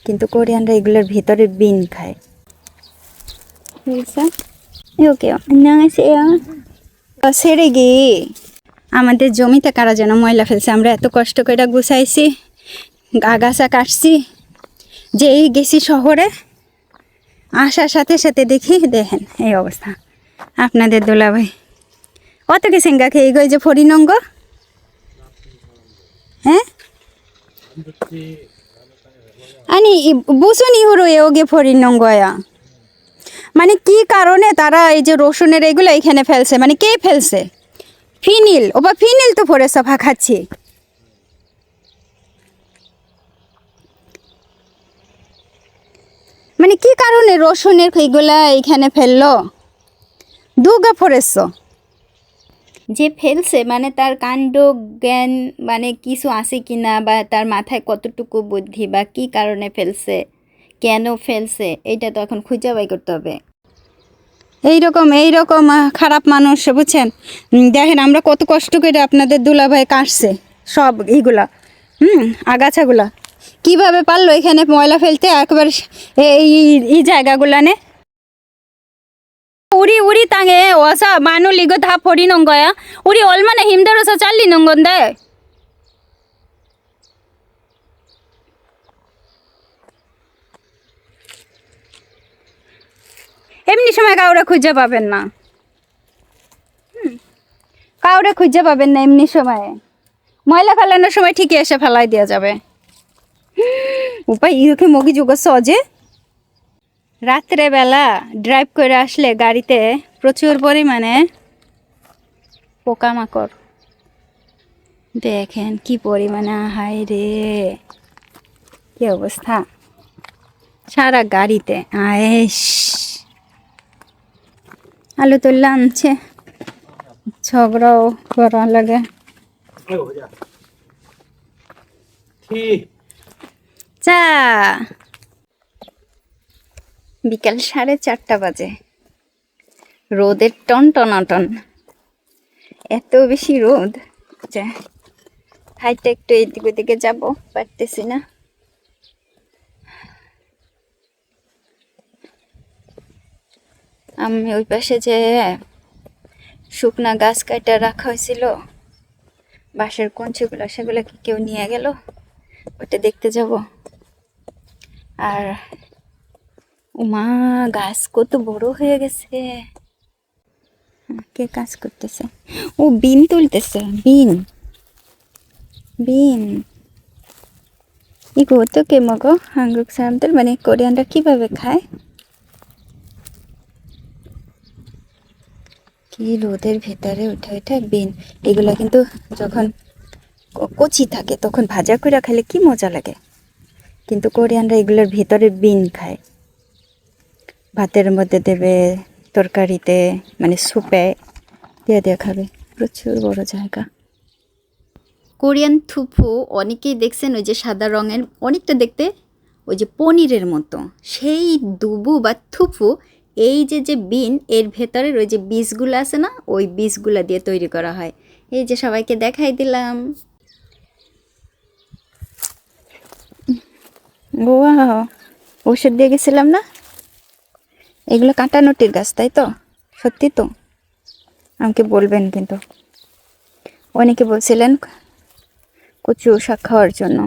কিন্তু কোরিয়ানরা এগুলোর ভেতরের বিন খায়। বুঝছো? ওকে, সেরে গিয়ে আমাদের জমিতে কারা যেন ময়লা ফেলছে। আমরা এত কষ্ট করে গুছাইছি, আগাছা কাটছি, যেই গেছি শহরে আসার সাথে সাথে দেখি দেখেন এই অবস্থা। আপনাদের দোলাভাই অত কি সেঙ্গা খেয়ে গই যে ফরিনঙ্গ, হ্যাঁ আনি বুঝুনি হরো ওগে ফরিনঙ্গয়া। মানে কি কারণে তারা এই যে রসুনের এগুলো এখানে ফেলছে, মানে কে ফেলছে? ফিনিল, ও বা ফিনিল তো পরে সাফা খাচ্ছি। মানে কি কারণে রসুনের এইগুলা এইখানে ফেললো? দুগা ফরেছ যে ফেলছে, মানে তার কাণ্ড জ্ঞান মানে কিছু আছে কি না, বা তার মাথায় কতটুকু বুদ্ধি, বা কি কারণে ফেলছে, কেন ফেলছে, এটা তো এখন খুঁজে বাই করতে হবে। এইরকম খারাপ মানুষ, বুঝছেন? দেখেন আমরা কত কষ্ট করে আপনাদের দুলাভাই কাটছে সব এইগুলা, আগাছাগুলা, কিভাবে পারলো এখানে ময়লা ফেলতে একবার এই জায়গাগুলানে। 우리 땅에 와서 마늘 이거 다 버리는 거야? 우리 얼마나 힘들어서 잘리는 건데. এমনি সময় কাউরে খুঁজে পাবেন না, কাউরে খুঁজে পাবেন না এমনি সময়ে। ময়লা ফেলানোর সময় ঠিকই এসে ফেলাই দেওয়া যাবে। উপায় ইউকে মগি যুগ সহজে। রাত্রেবেলা ড্রাইভ করে আসলে গাড়িতে প্রচুর পরিমাণে পোকামাকড়, দেখেন কি পরিমাণে, হায় রে কি অবস্থা সারা গাড়িতে। আয়েস আলু তুললে আনছে, ঝগড়াও করা লাগে। চা বিকাল 4:30 বাজে, রোদের টন টনাটন, এত বেশি রোদ যে হাইটটা একটু এদিকে ওদিকে যাবো পারতেছি না। আমি ওই পাশে যে শুকনা গাছ কাটা রাখা হয়েছিল বাঁশের কঞ্চিগুলো, সেগুলো কি কেউ নিয়ে গেল, ওটা দেখতে যাব। আর উমা গাছ কত বড় হয়ে গেছে। কে কাজ করতেছে? ও বিন তুলতেছে, বিন বিন 이거 어떻게 먹어? 한국 사람들 মানে কোরিয়ানরা কিভাবে খায়? কি রোদের ভেতরে উঠে উঠে বিন, এগুলা কিন্তু যখন কচি থাকে তখন ভাজা করে খেলে কি মজা লাগে, কিন্তু কোরিয়ানরা এগুলোর ভেতরে বিন খায়। ভাতের মধ্যে দেবে, তরকারিতে মানে স্যুপে দিয়ে দিয়ে খাবে। প্রচুর বড় জায়গা। কোরিয়ান থুফু অনেকেই দেখছেন, ওই যে সাদা রঙের, অনেকটা দেখতে ওই যে পনিরের মতো, সেই দুবু বা থুফু এই যে বিন, এর ভেতরের ওই যে বীজগুলো আছে না, ওই বীজগুলো দিয়ে তৈরি করা হয়। এই যে সবাইকে দেখাই দিলাম। ওয়াও, ওষুধ দিয়ে গেছিলাম না? এগুলো কাঁটানটির গাছ, তাই তো? সত্যি তো? আমাকে বলবেন কিন্তু। অনেকে বলছিলেন কচু শাক খাওয়ার জন্য।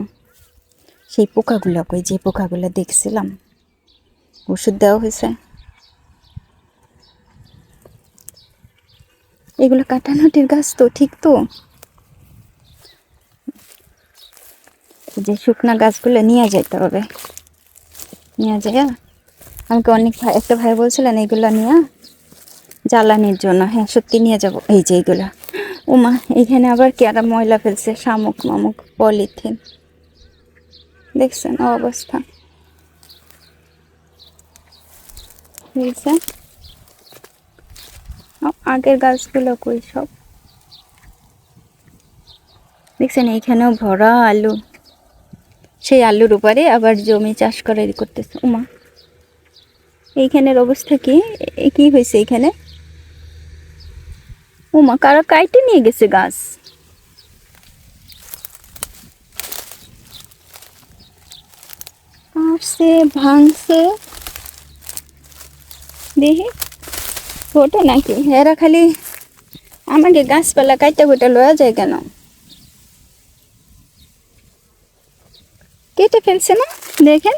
সেই পোকাগুলো কই, যে পোকাগুলো দেখছিলাম, ওষুধ দেওয়া হয়েছে। এগুলো কাঁটানটির গাছ তো, ঠিক তো? যে শুকনা গাছগুলো নিয়ে যেতে হবে, নিয়ে যায়। আমাকে অনেক ভাই, একটা ভাই বলছিলেন এগুলো নিয়ে জ্বালানির জন্য। হ্যাঁ সত্যি নিয়ে যাব। এই যে এইগুলা, ওমা এখানে আবার কেরা ময়লা ফেলছে, শামুক মামুক, পলিথিন, দেখছেন অবস্থা বুঝছে। আগের গাছগুলো কই সব, দেখছেন এইখানেও ভরা আলু। সেই আলুর উপরে আবার জমি চাষ করে করতেছে। উমা এইখানের অবস্থা কি, কি হয়েছে এইখানে? উমা কারা কাইটে নিয়ে গেছে গাছ। মারছে ভাঙছে দেখি ফটো নাকি এরা খালি আমাকে গাছপালা কাইতে কুইটা লয়া যায় কেন কেটে ফেলছে না দেখেন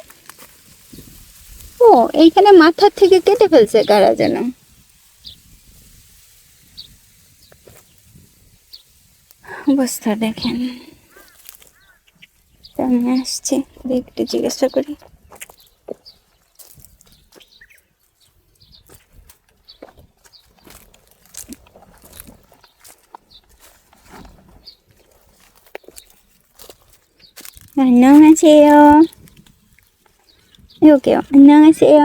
ও এইখানে মাথার থেকে কেটে ফেলছে কারা যেন অবস্থা দেখেন আমি আসছি একটু জিজ্ঞাসা করি 안녕하세요. 여기요. 안녕하세요.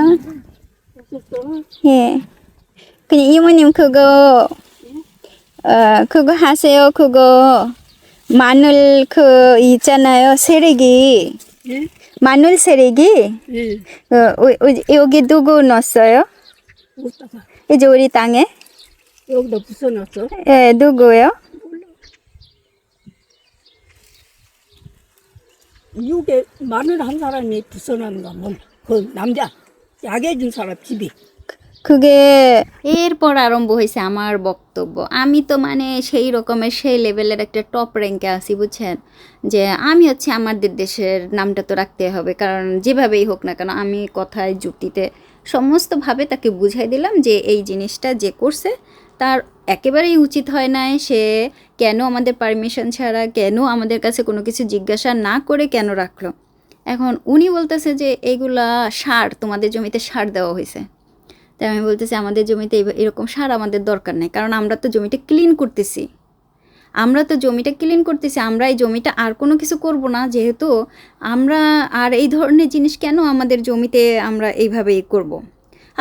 예. 그냥 이모님 그거 하세요. 그거 마늘 있잖아요. 세래기. 예? 마늘 세래기. 예. 여기 누구 넣었어요? 어디다가 이제 우리 땅에? 여기다 붙여놨어? 예, 누구요? 육에 마늘 한 사람이 붙여놨는가 몰라. 그 남자 약해 준 사람 집이. 그게 এরপর আরম্ভ হয়েছে আমার বক্তব্য আমি তো মানে সেই রকমের সেই লেভেলের একটা টপ র্যাঙ্কে আছি বুঝছেন যে আমি হচ্ছে আমাদের দেশের নামটা তো রাখতে হবে কারণ যেভাবেই হোক না কেন আমি কথায় যুক্তিতে সমস্তভাবে তাকে বুঝাই দিলাম যে এই জিনিসটা যে করছে তার একেবারেই উচিত হয় না সে কেন আমাদের পারমিশন ছাড়া কেন আমাদের কাছে কোনো কিছু জিজ্ঞাসা না করে কেন রাখলো এখন উনি বলতেছে যে এইগুলা সার তোমাদের জমিতে সার দেওয়া হয়েছে তাই আমি বলতেছি আমাদের জমিতে এরকম সার আমাদের দরকার নেই কারণ আমরা তো জমিটা ক্লিন করতেছি আমরা এই জমিটা আর কোনো কিছু করব না যেহেতু আমরা আর এই ধরনের জিনিস কেন আমাদের জমিতে আমরা এইভাবেই করব।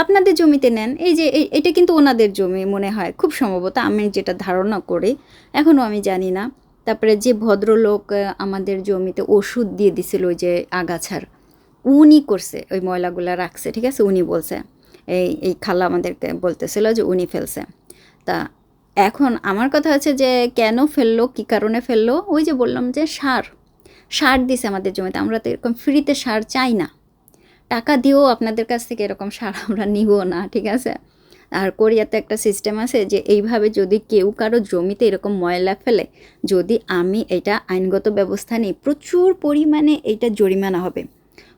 আপনাদের জমিতে নেন এই যে এটা কিন্তু ওনাদের জমি মনে হয় খুব সম্ভবত আমি যেটা ধারণা করি এখনও আমি জানি না তারপরে যে ভদ্রলোক আমাদের জমিতে ওষুধ দিয়ে দিছিল ওই যে আগাছার উনি করছে ওই ময়লাগুলো রাখছে ঠিক আছে উনি বলছে এই খালা আমাদেরকে বলতেছিল যে উনি ফেলছে তা এখন আমার কথা হচ্ছে যে কেন ফেললো কী কারণে ফেললো ওই যে বললাম যে সার দিছে আমাদের জমিতে আমরা তো এরকম ফ্রিতে সার চাই না টাকা দিয়েও আপনাদের কাছ থেকে এরকম সার আমরা নিব না ঠিক আছে আর কোরিয়াতে একটা সিস্টেম আছে যে এইভাবে যদি কেউ কারো জমিতে এরকম ময়লা ফেলে যদি আমি এটা আইনগত ব্যবস্থা নিই প্রচুর পরিমাণে এইটা জরিমানা হবে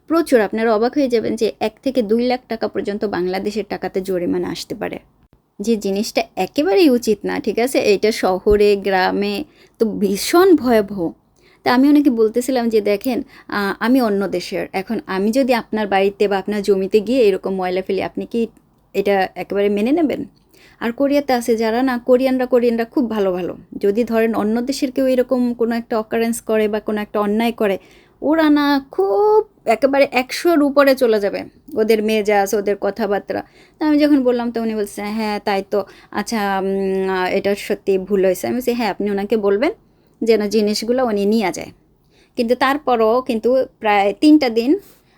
প্রচুর আপনারা অবাক হয়ে যাবেন যে 1 থেকে 2 লাখ টাকা পর্যন্ত বাংলাদেশের টাকাতে জরিমানা আসতে পারে যে জিনিসটা একেবারেই উচিত না ঠিক আছে এইটা শহরে গ্রামে তো ভীষণ ভয়াবহ তা আমি ওনাকে বলতেছিলাম যে দেখেন আমি অন্য দেশের এখন আমি যদি আপনার বাড়িতে বা আপনার জমিতে গিয়ে এরকম ময়লা ফেলি আপনি কি এটা একেবারে মেনে নেবেন আর কোরিয়াতে আছে যারা না কোরিয়ানরা খুব ভালো যদি ধরেন অন্য দেশের কেউ এরকম কোনো একটা অকারেন্স করে বা কোনো একটা অন্যায় করে ওরা না খুব একেবারে 100-র উপরে চলে যাবে ওদের মেজাজ ওদের কথাবার্তা তো আমি যখন বললাম তো উনি বলছে হ্যাঁ তাই তো আচ্ছা এটা সত্যি ভুল হয়েছে আমি বলছি হ্যাঁ আপনি ওনাকে বলবেন যেন জিনিসগুলো উনি নিয়ে যায় কিন্তু তারপরও কিন্তু প্রায় 3টা দিন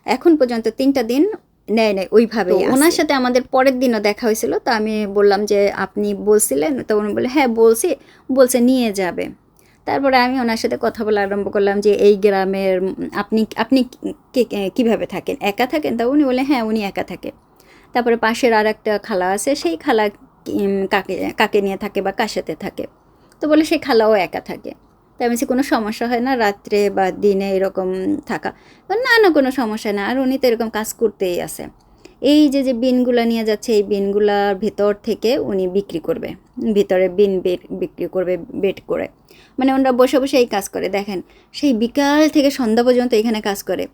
এখন পর্যন্ত 3টা দিন নেয় ওইভাবে ওনার সাথে আমাদের পরের দিনও দেখা হয়েছিল তো আমি বললাম যে আপনি বলছিলেন তো উনি বলে হ্যাঁ বলছে নিয়ে যাবে তারপরে আমি ওনার সাথে কথা বলা আরম্ভ করলাম যে এই গ্রামের আপনি কীভাবে থাকেন একা থাকেন তা উনি বলে হ্যাঁ উনি একা থাকে তারপরে পাশের আর একটা খালা আছে সেই খালা কাকে নিয়ে থাকে বা কার সাথে থাকে তো বলে সেই খালাও একা থাকে তাই আমি কোনো সমস্যা হয় না রাত্রে বা দিনে এরকম থাকা না কোনো সমস্যা না আর উনি তো এরকম কাজ করতেই আছে এই যে বিনগুলো নিয়ে যাচ্ছে এই বিনগুলার ভেতর থেকে উনি বিক্রি করবে ভিতরে বিন বিক্রি করবে বেট করে মানে ওনারা বসে এই কাজ করে দেখেন সেই বিকাল থেকে সন্ধ্যা পর্যন্ত এখানে কাজ করে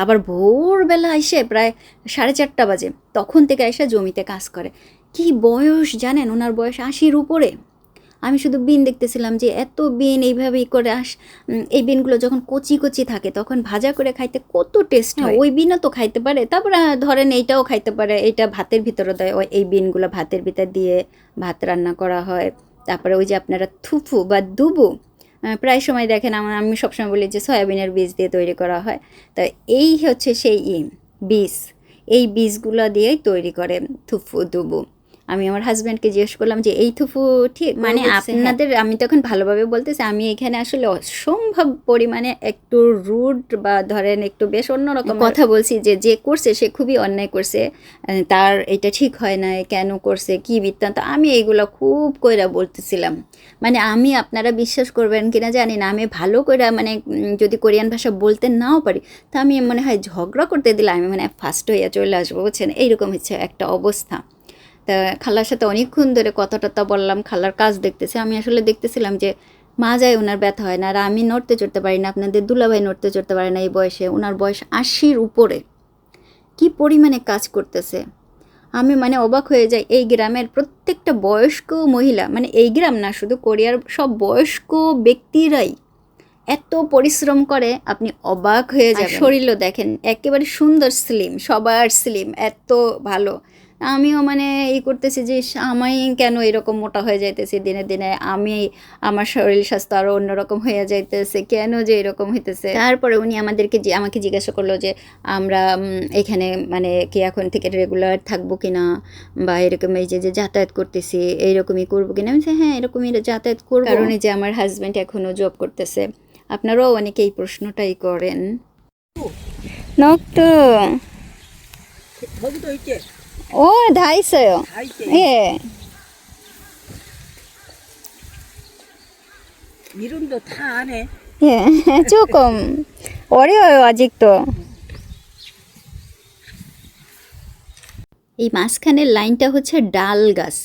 আবার ভোরবেলা এসে প্রায় 4:30 বাজে তখন থেকে এসে জমিতে কাজ করে কি বয়স জানেন ওনার বয়স 80-র উপরে আমি শুধু বিন দেখতেছিলাম যে এত বিন এইভাবেই করে এই বিনগুলো যখন কচি থাকে তখন ভাজা করে খাইতে কত টেস্ট হয় ওই বিনও তো খাইতে পারে তারপরে ধরেন এইটাও খাইতে পারে এটা ভাতের ভিতরে দেয় এই বিনগুলো ভাতের ভিতর দিয়ে ভাত রান্না করা হয় তারপরে ওই যে আপনারা থুফু বা দুবু প্রায় সময় দেখেন আমি সবসময় বলি যে সয়াবিনের বীজ দিয়ে তৈরি করা হয় তো এই হচ্ছে সেই বীজ এই বীজগুলো দিয়েই তৈরি করে থুফু দুবু আমি আমার হাজব্যান্ডকে জিজ্ঞেস করলাম যে এই থুফু ঠিক, মানে আপনাদের, আমি তখন ভালোভাবে বলতেছি, আমি এখানে আসলে অসম্ভব পরিমাণে একটু রুড বা ধরেন একটু বেশ অন্যরকম কথা বলছি, যে যে করছে সে খুবই অন্যায় করছে, তার এটা ঠিক হয় না, কেন করছে, কি বৃত্তান্ত, আমি এইগুলো খুব কইরা বলতেছিলাম। মানে আমি, আপনারা বিশ্বাস করবেন কিনা জানি না, আমি ভালো করে মানে যদি কোরিয়ান ভাষা বলতে নাও পারি, তা আমি মনে হয় ঝগড়া করতে দিলে আমি মানে ফার্স্ট হইয়া চলে আসবো, বুঝছেন, এইরকম হচ্ছে একটা অবস্থা। তা খালার সাথে অনেকক্ষণ ধরে কথা টথা বললাম, খালার কাজ দেখতেছে, আমি আসলে দেখতেছিলাম যে মা যায় ওনার ব্যথা হয় না, আর আমি নড়তে চড়তে পারি না, আপনাদের দুলাভাই নড়তে চড়তে পারে না এই বয়সে, ওনার বয়স 80-র উপরে, কি পরিমাণে কাজ করতেছে। আমি মানে অবাক হয়ে যাই, এই গ্রামের প্রত্যেকটা বয়স্ক মহিলা, মানে এই গ্রাম না, শুধু কোরিয়ার সব বয়স্ক ব্যক্তিরাই এত পরিশ্রম করে, আপনি অবাক হয়ে যাবেন। শরীরও দেখেন একেবারে সুন্দর, স্লিম, সবার স্লিম, এত ভালো। আমিও মানে এই করতেছি যে আমি কেন এরকম মোটা হয়ে যাইতেছি দিনে দিনে, আমি আমার শরীর স্বাস্থ্য আরও অন্যরকম হয়ে যাইতেছে, কেন যে এরকম হইতেছে। তারপরে উনি আমাকে জিজ্ঞাসা করলো যে আমরা এখানে মানে কি এখন থেকে রেগুলার থাকবো কিনা, বা এরকম এই যে যাতায়াত করতেছি এইরকমই করবো কিনা। আমি বলছি, হ্যাঁ এরকমই যাতায়াত করবো, কারণ এই যে আমার হাজব্যান্ড এখনও জব করতেছে। আপনারাও অনেকে এই প্রশ্নটাই করেন। 녹두 거기도 있지. 오, 다 있어요. 다 있지. 예. 이름도 다 아네. 예. 조금 어려워요, 아직도. এই মাঝখানের লাইনটা হচ্ছে ডাল গাছ।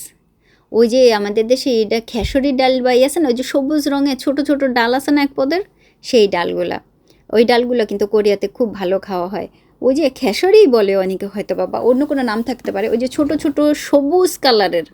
ওই যে আমাদের দেশে এটা খেসরি ডাল বাই আছে না, ওই যে সবুজ রঙের ছোট ছোট ডাল আছে না এক পদের, সেই ডালগুলা, ওই ডালগুলো কিন্তু কোরিয়াতে খুব ভালো খাওয়া হয়। ওই যে খেসরিই বলে অনেকে হয়তো, বা অন্য কোনো নাম থাকতে পারে, ওই যে ছোট ছোট সবুজ কালারের,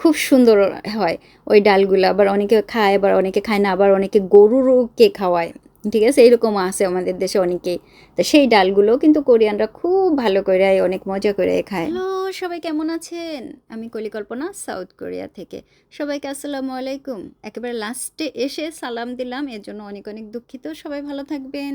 খুব সুন্দর হয় ওই ডালগুলো। আবার অনেকে খায়, আবার অনেকে খায় না, আবার অনেকে গরুরকে খাওয়ায়, ঠিক আছে, এরকম আছে আমাদের দেশে অনেকেই। তো সেই ডালগুলো কিন্তু কোরিয়ানরা খুব ভালো করে, অনেক মজা করে খায়। হ্যালো সবাই, কেমন আছেন? আমি কলিকল্পনা, সাউথ কোরিয়া থেকে। সবাইকে আসসালামু আলাইকুম। একেবারে লাস্টে এসে সালাম দিলাম, এর জন্য অনেক অনেক দুঃখিত। সবাই ভালো থাকবেন।